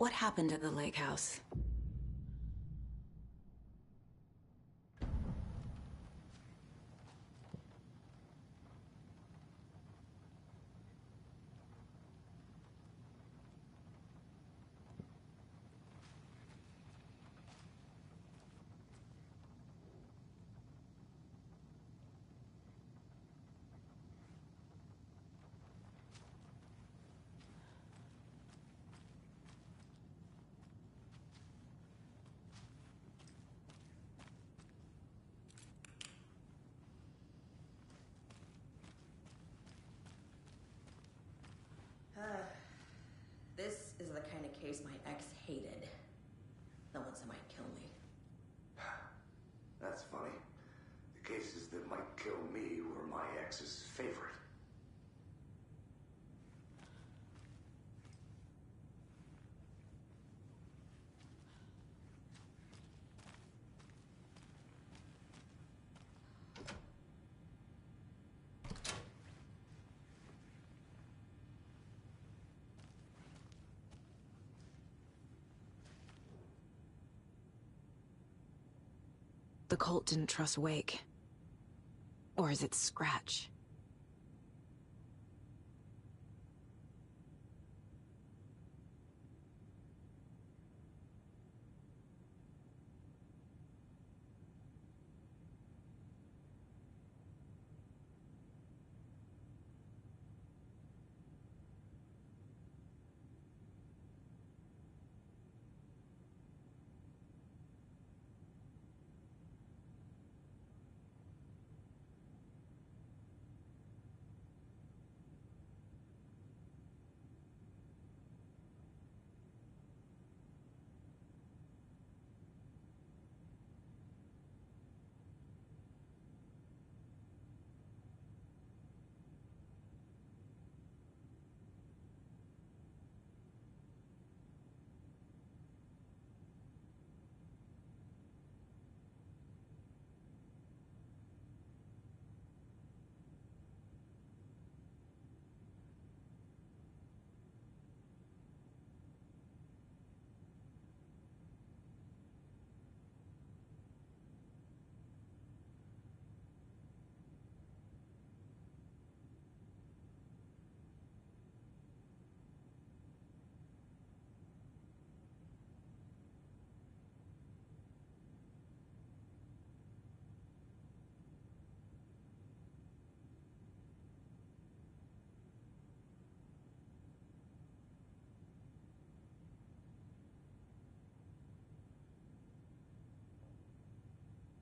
What happened at the lake house? This is the kind of case my ex hated. The ones that might kill me. That's funny. The cases that might kill me were my ex's favorite. The cult didn't trust Wake. Or is it Scratch?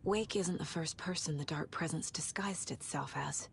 Wake isn't the first person the dark presence disguised itself as.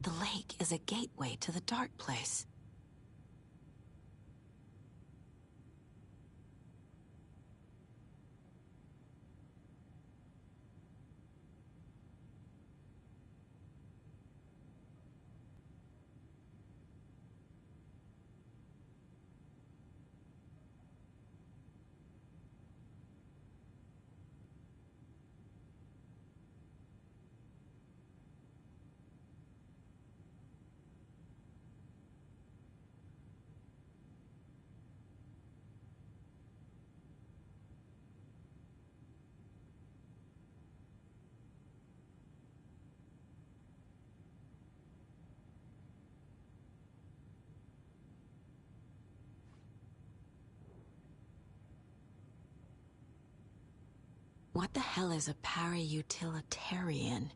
The lake is a gateway to the dark place. What the hell is a para-utilitarian?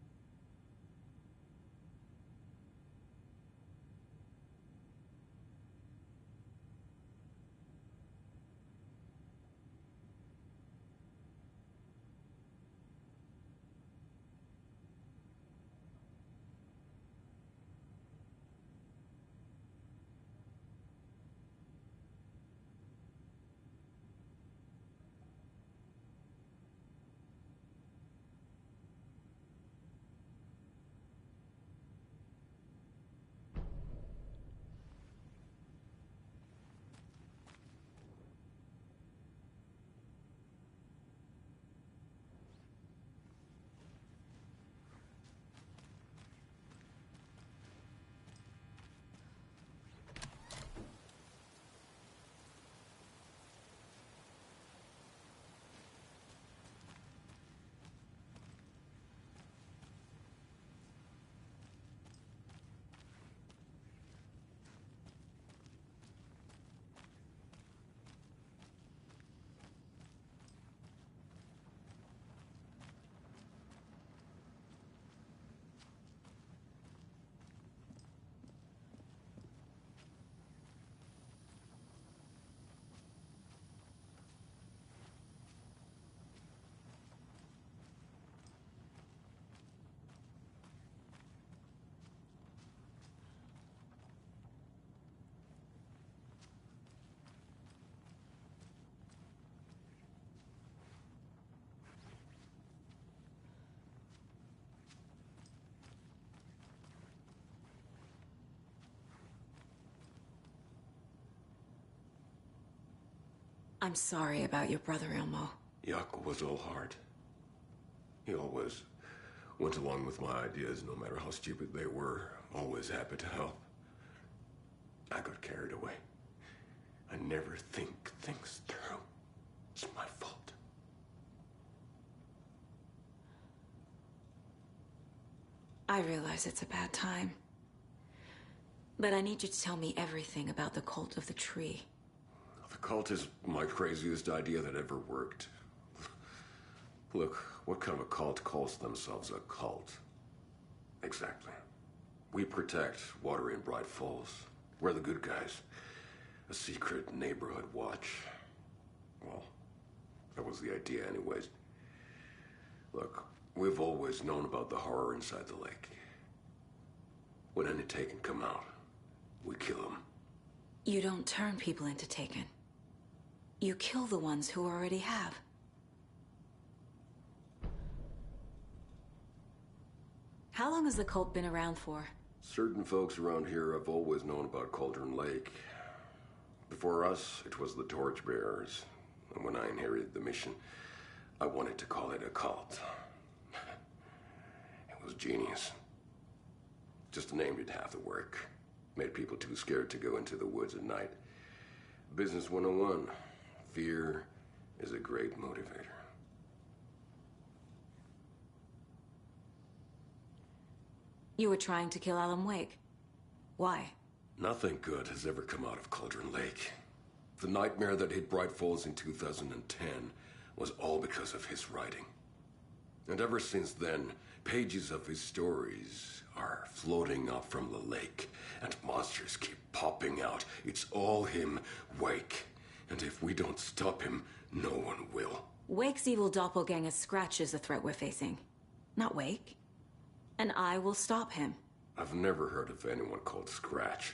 I'm sorry about your brother, Elmo. Jaakko was all heart. He always went along with my ideas, no matter how stupid they were. Always happy to help. I got carried away. I never think things through. It's my fault. I realize it's a bad time. But I need you to tell me everything about the cult of the tree. The cult is my craziest idea that ever worked. Look, what kind of a cult calls themselves a cult? Exactly. We protect Water in Bright Falls. We're the good guys. A secret neighborhood watch. Well, that was the idea anyways. Look, we've always known about the horror inside the lake. When any Taken come out, we kill them. You don't turn people into Taken. You kill the ones who already have. How long has the cult been around for? Certain folks around here have always known about Cauldron Lake. Before us, it was the Torchbearers. And when I inherited the mission, I wanted to call it a cult. It was genius. Just a name did half the work. Made people too scared to go into the woods at night. Business 101. Fear is a great motivator. You were trying to kill Alan Wake. Why? Nothing good has ever come out of Cauldron Lake. The nightmare that hit Bright Falls in 2010 was all because of his writing. And ever since then, pages of his stories are floating up from the lake, and monsters keep popping out. It's all him, Wake. And if we don't stop him, no one will. Wake's evil doppelganger Scratch is the threat we're facing, not Wake. And I will stop him. I've never heard of anyone called Scratch.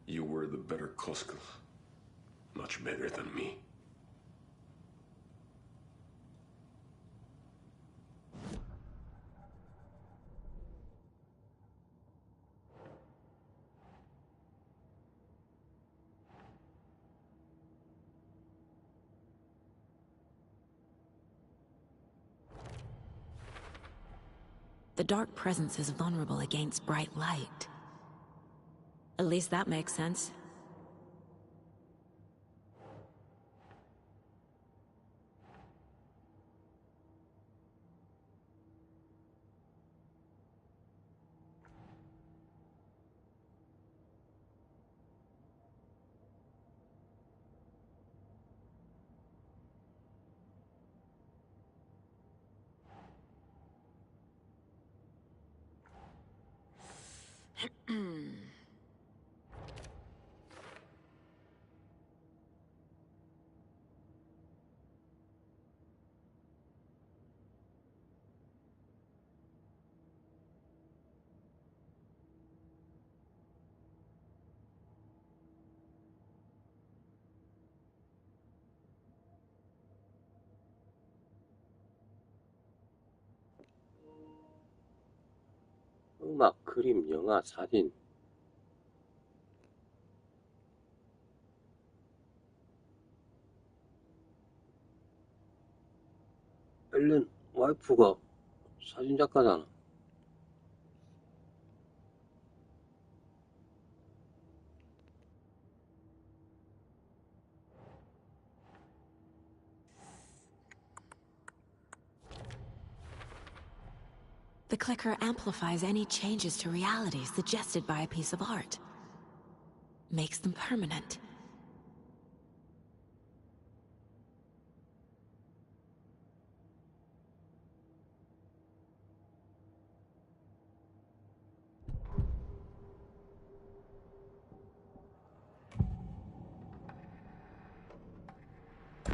You were the better Koskela. Much better than me. The dark presence is vulnerable against bright light. At least that makes sense. 음악, 그림, 영화, 사진. 엘렌 와이프가 사진작가잖아. The clicker amplifies any changes to reality suggested by a piece of art. Makes them permanent.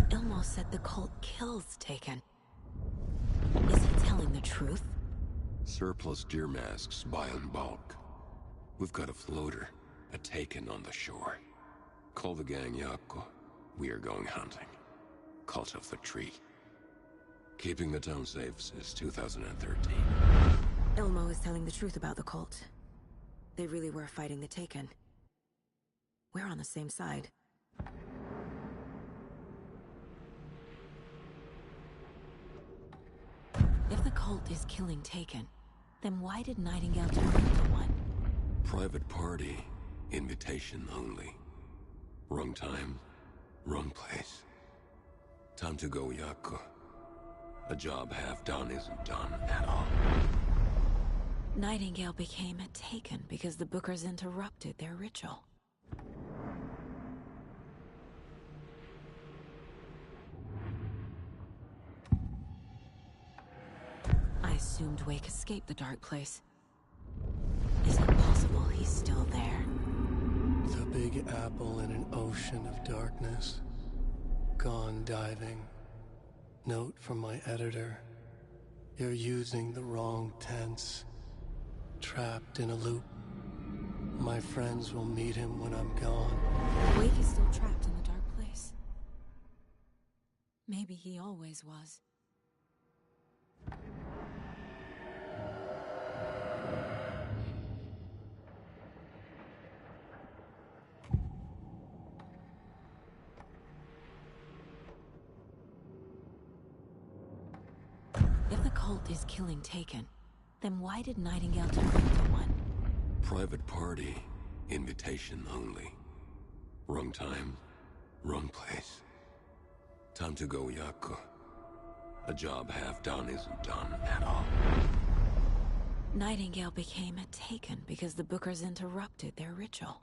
Ilmo said the cult kills Taken. Is he telling the truth? Surplus deer masks buy in bulk. We've got a floater, a Taken on the shore. Call the gang, Jaakko. We are going hunting. Cult of the Tree. Keeping the town safe since 2013. Elmo is telling the truth about the cult. They really were fighting the Taken. We're on the same side. If the cult is killing Taken, then why did Nightingale turn into one? Private party. Invitation only. Wrong time, wrong place. Time to go, Yaku. A job half done isn't done at all. Nightingale became a Taken because the Bookers interrupted their ritual. I assumed Wake escaped the dark place. Is it possible he's still there? The Big Apple in an ocean of darkness. Gone diving. Note from my editor. You're using the wrong tense. Trapped in a loop. My friends will meet him when I'm gone. Wake is still trapped in the dark place. Maybe he always was. If the cult is killing Taken, then why did Nightingale turn into one? Private party. Invitation only. Wrong time, wrong place. Time to go, Yaku. A job half done isn't done at all. Nightingale became a Taken because the Bookers interrupted their ritual.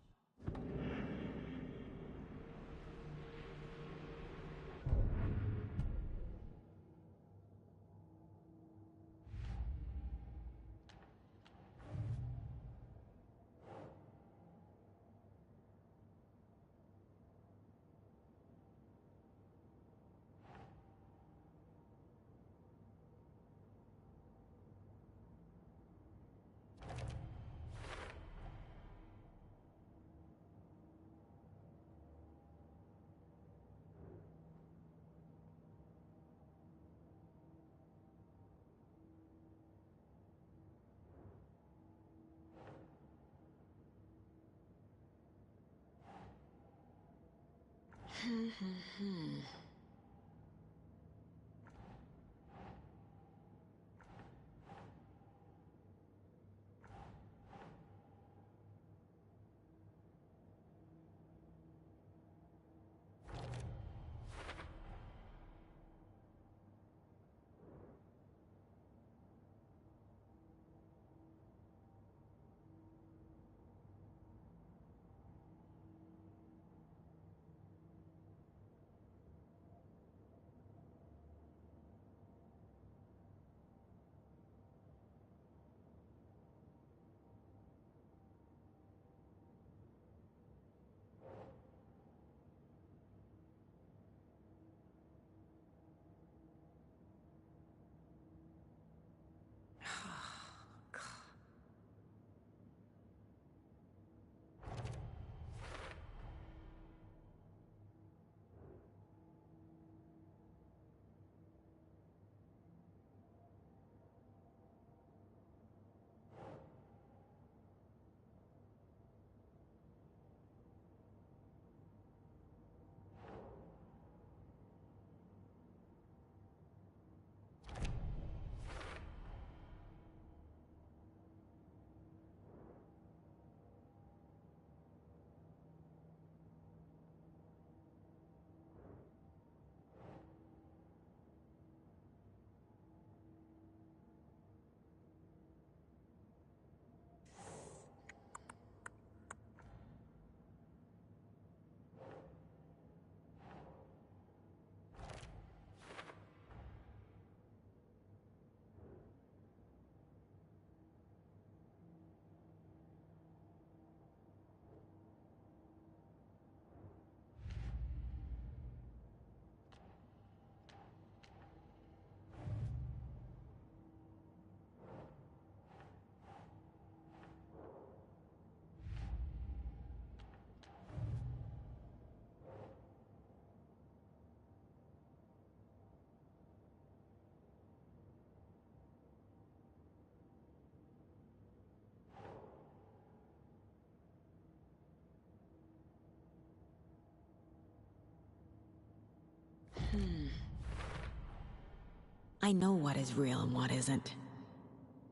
I know what is real and what isn't.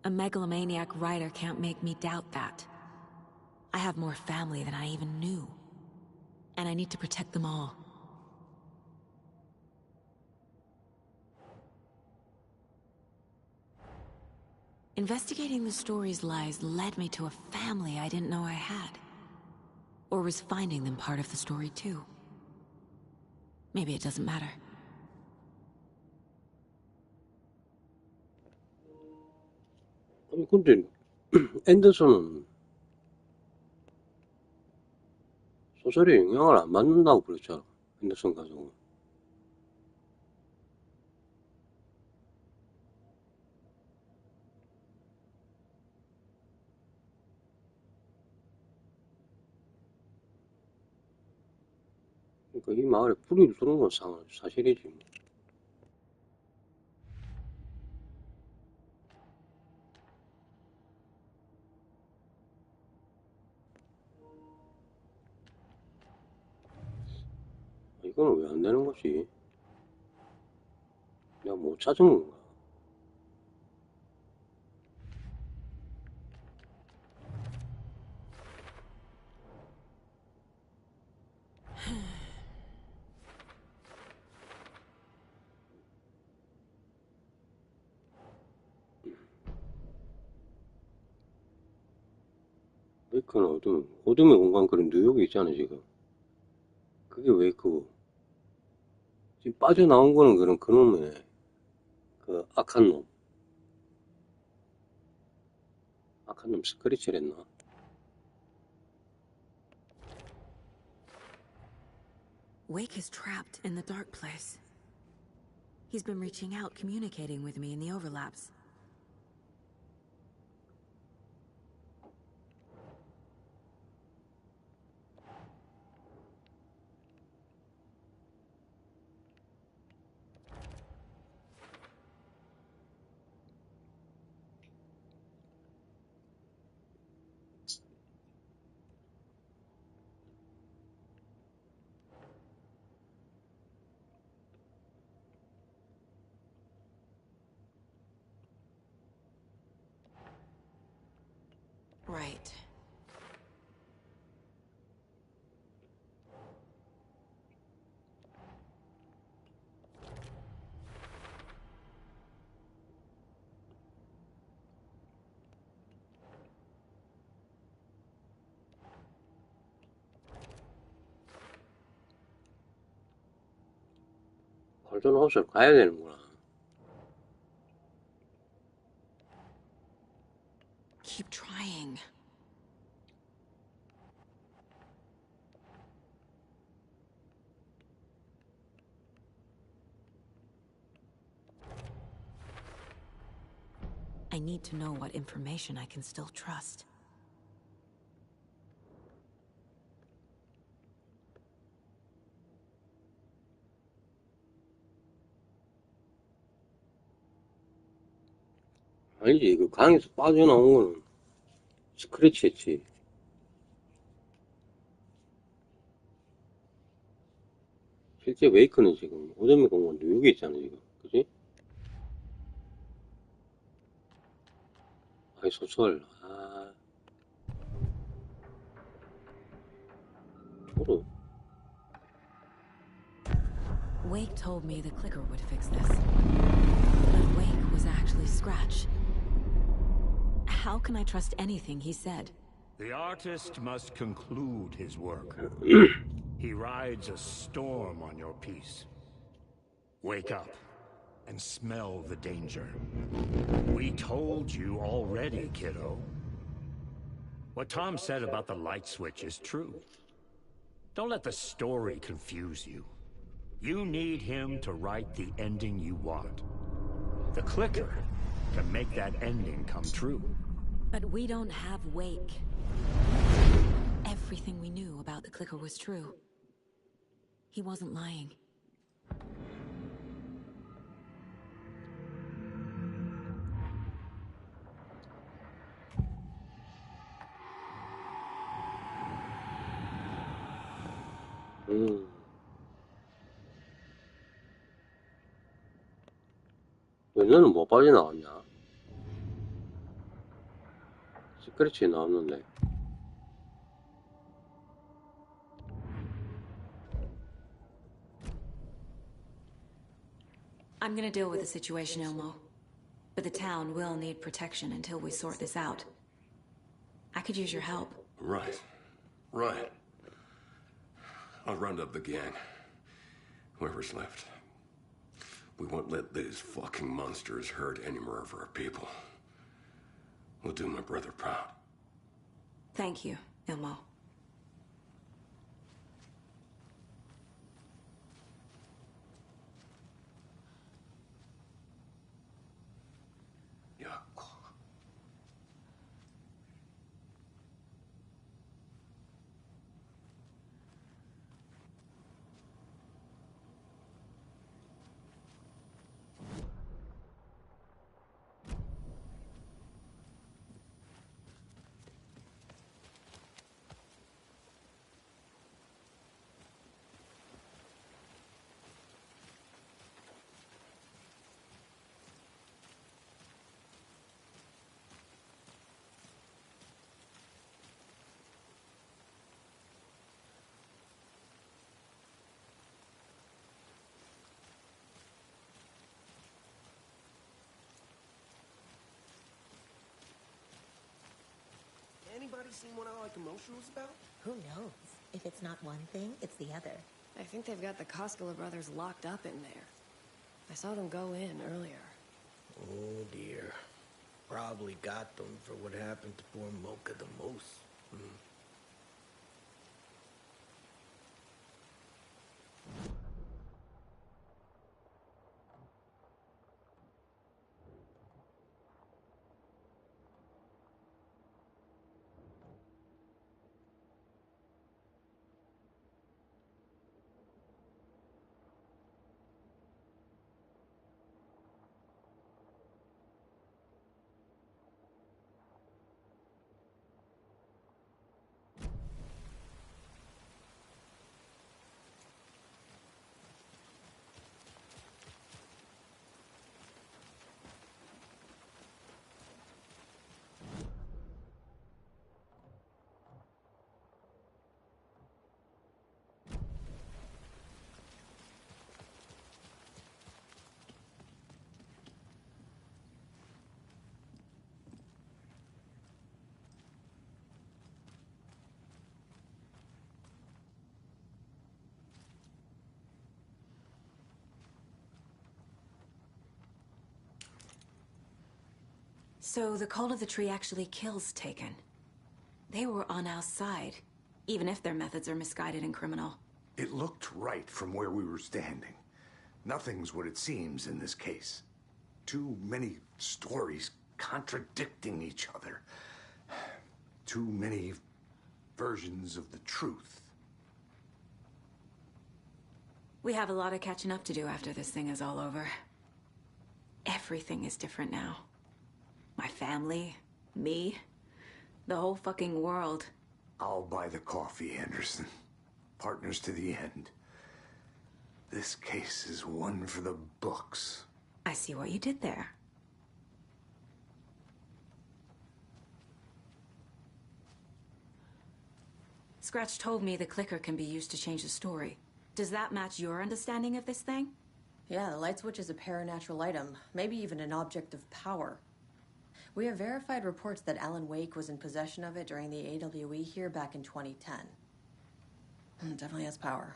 A megalomaniac writer can't make me doubt that. I have more family than I even knew. And I need to protect them all. Investigating the story's lies led me to a family I didn't know I had. Or was finding them part of the story too. Maybe it doesn't matter. 아니 근데 앤더슨은 소설에 영향을 안 받는다고 그랬잖아. 앤더슨 가족은. 그러니까 이 마을에 불이 들어온 건 사실이지. 뭐. 이거는 왜 안 되는 거지? 내가 못 찾은 건가? 웨이크는 어둠의 공간 그런 뉴욕에 있잖아 지금. 그게 웨이크고 지금 빠져나온 거는 그런 그놈의 그 악한 놈 스크래치를 했나? Wake is trapped in the dark place. He's been reaching out, communicating with me in the overlaps. Right. 골든 하우스를 가야 되는구나. Keep trying. I need to know what information I can still trust. 아니지, 그 강에서 빠져나온 거는 스크래치 했지. 실제 웨이크는 지금 어둠의 공간 뉴욕에 있잖아 지금. 그지? 아이 소설. 저도 Wake told me the clicker would fix this. But Wake was actually Scratch. How can I trust anything he said? The artist must conclude his work. He rides a storm on your piece. Wake up and smell the danger. We told you already, kiddo. What Tom said about the light switch is true. Don't let the story confuse you. You need him to write the ending you want. The clicker can make that ending come true. But we don't have Wake. Everything we knew about the clicker was true. He wasn't lying. 그녀는 뭐 빠져나왔냐? 스크래치 나왔는데. I'm gonna deal with the situation, Elmo. But the town will need protection until we sort this out. I could use your help. Right. Right. I'll round up the gang. Whoever's left. We won't let these fucking monsters hurt any more of our people. We'll do my brother proud. Thank you, Elmo. Anybody seen what I like emotionals about? Who knows? If it's not one thing, it's the other. I think they've got the Koskela brothers locked up in there. I saw them go in earlier. Oh dear. Probably got them for what happened to poor Mocha the Moose. So the Cult of the Tree actually kills Taken. They were on our side, even if their methods are misguided and criminal. It looked right from where we were standing. Nothing's what it seems in this case. Too many stories contradicting each other. Too many versions of the truth. We have a lot of catching up to do after this thing is all over. Everything is different now. My family, me, the whole fucking world. I'll buy the coffee, Anderson. Partners to the end. This case is one for the books. I see what you did there. Scratch told me the clicker can be used to change the story. Does that match your understanding of this thing? Yeah, the light switch is a paranatural item, maybe even an object of power. We have verified reports that Alan Wake was in possession of it during the AWE here back in 2010. It definitely has power.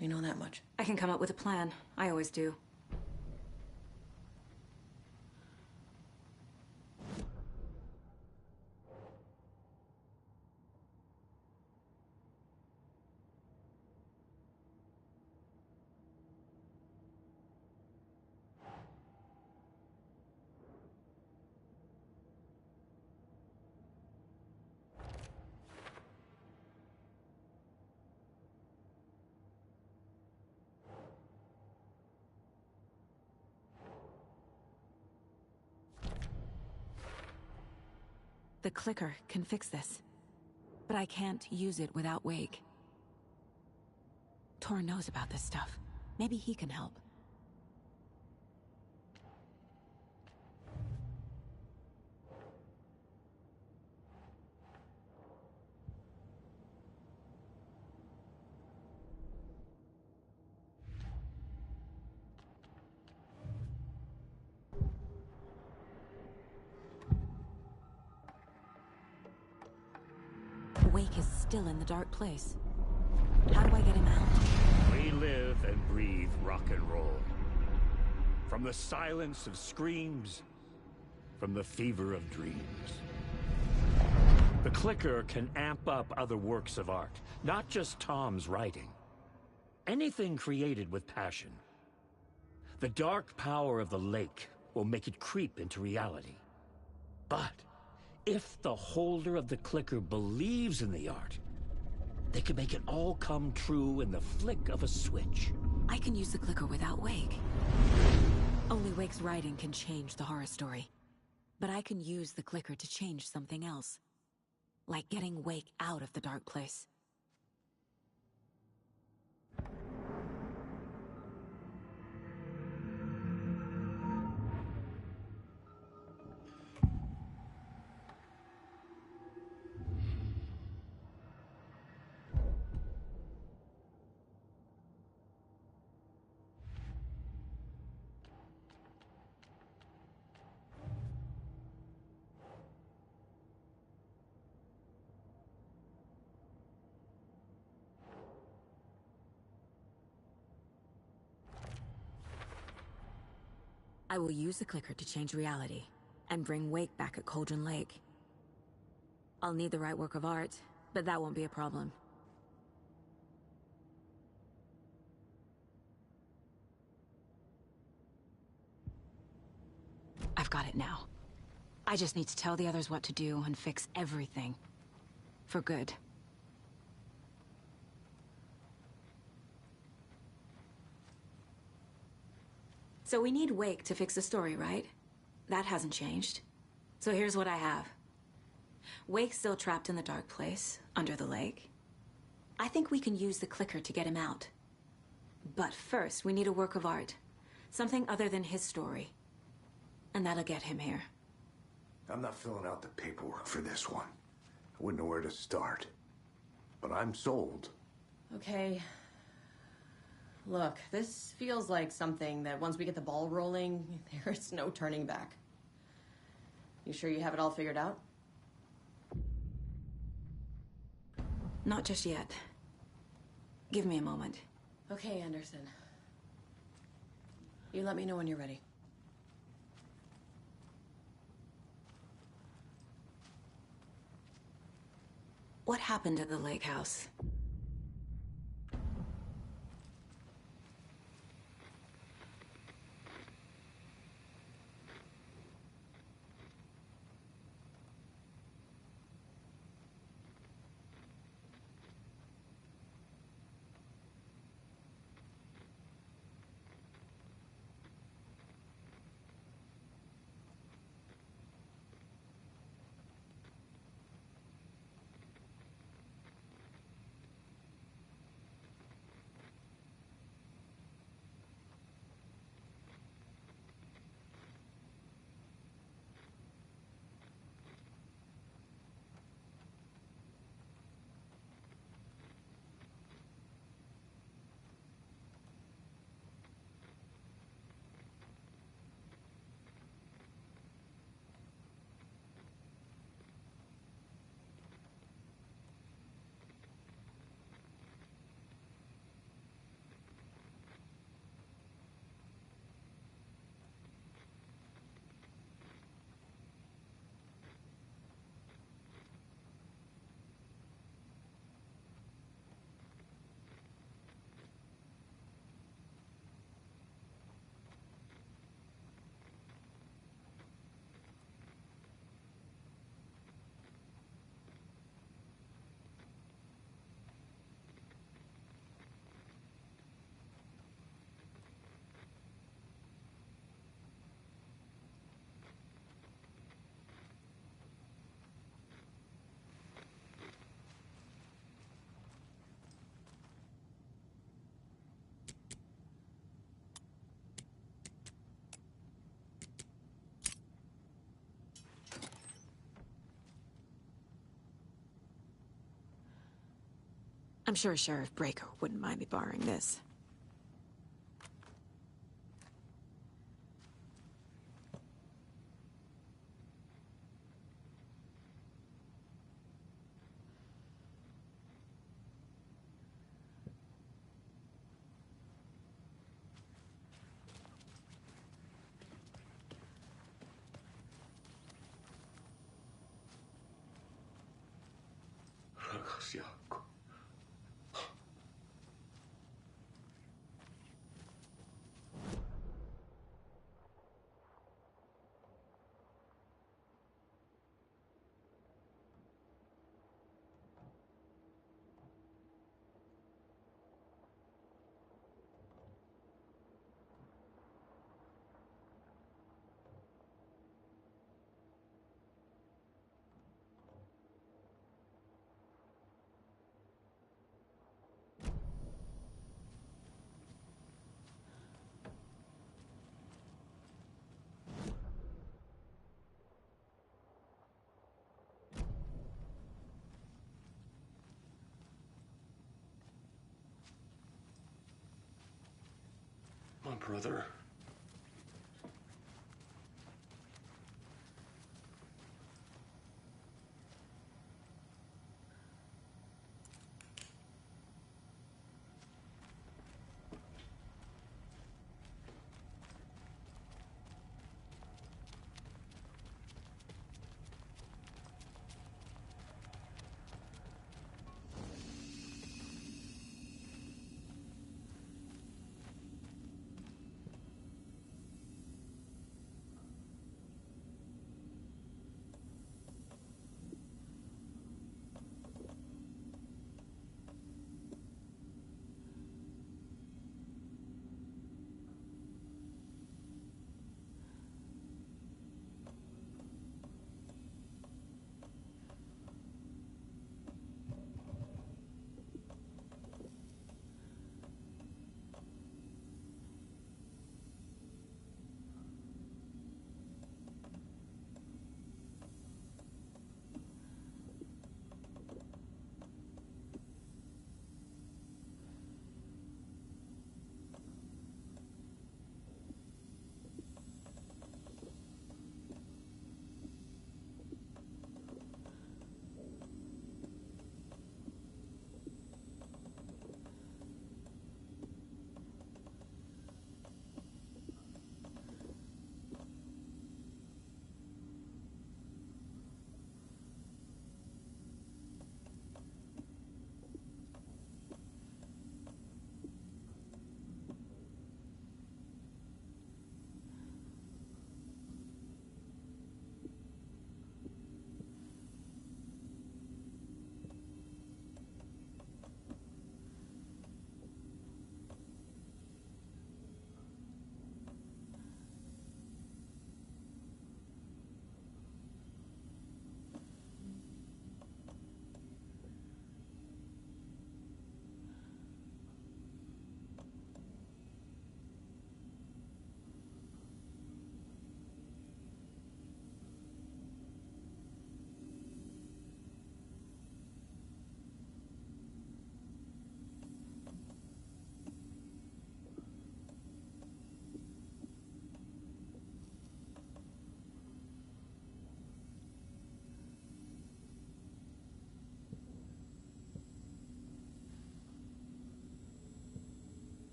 We know that much. I can come up with a plan. I always do. The clicker can fix this, but I can't use it without Wake. Tor knows about this stuff. Maybe he can help. Wake is still in the dark place. How do I get him out? We live and breathe rock and roll. From the silence of screams, from the fever of dreams. The clicker can amp up other works of art, not just Tom's writing. Anything created with passion. The dark power of the lake will make it creep into reality. But if the holder of the clicker believes in the art, they can make it all come true in the flick of a switch. I can use the clicker without Wake. Only Wake's writing can change the horror story. But I can use the clicker to change something else. Like getting Wake out of the dark place. I will use the clicker to change reality, and bring Wake back at Cauldron Lake. I'll need the right work of art, but that won't be a problem. I've got it now. I just need to tell the others what to do and fix everything. For good. So we need Wake to fix the story, right? That hasn't changed. So here's what I have. Wake's still trapped in the dark place, under the lake. I think we can use the clicker to get him out. But first, we need a work of art. Something other than his story. And that'll get him here. I'm not filling out the paperwork for this one. I wouldn't know where to start. But I'm sold. Okay. Look, this feels like something that once we get the ball rolling, there's no turning back. You sure you have it all figured out? Not just yet. Give me a moment. Okay, Anderson. You let me know when you're ready. What happened at the lake house? I'm sure Sheriff Breaker wouldn't mind me borrowing this. 보이지 않고. My brother.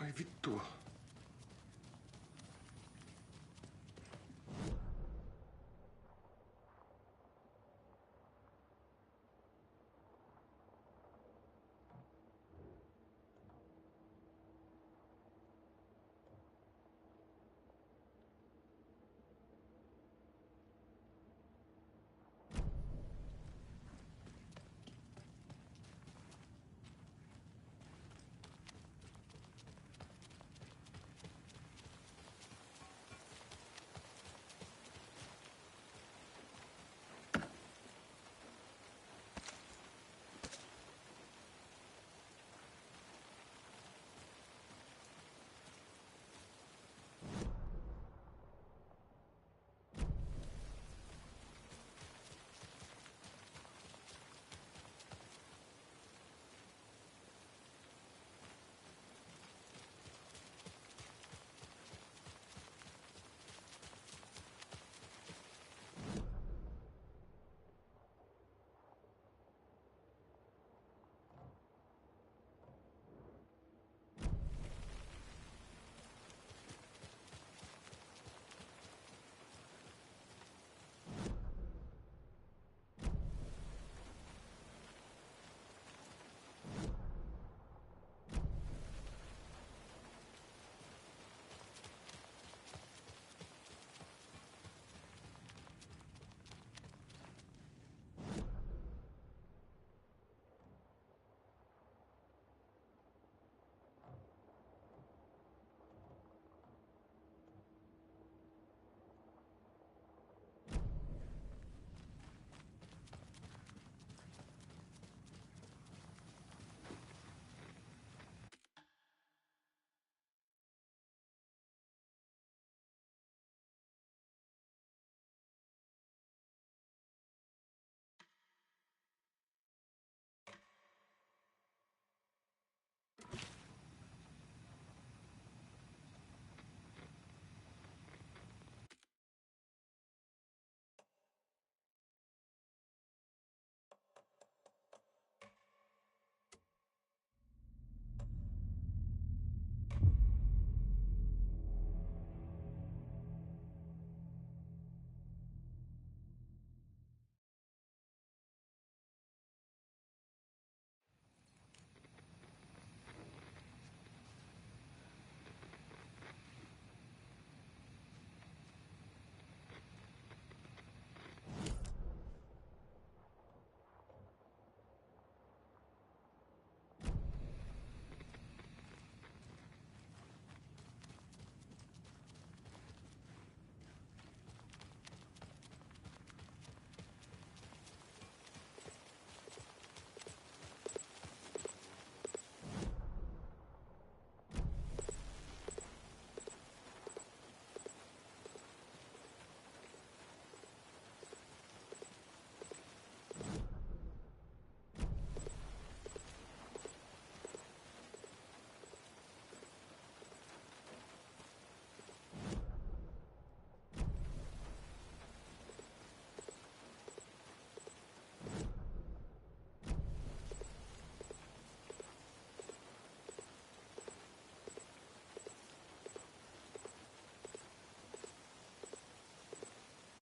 Hai vittua.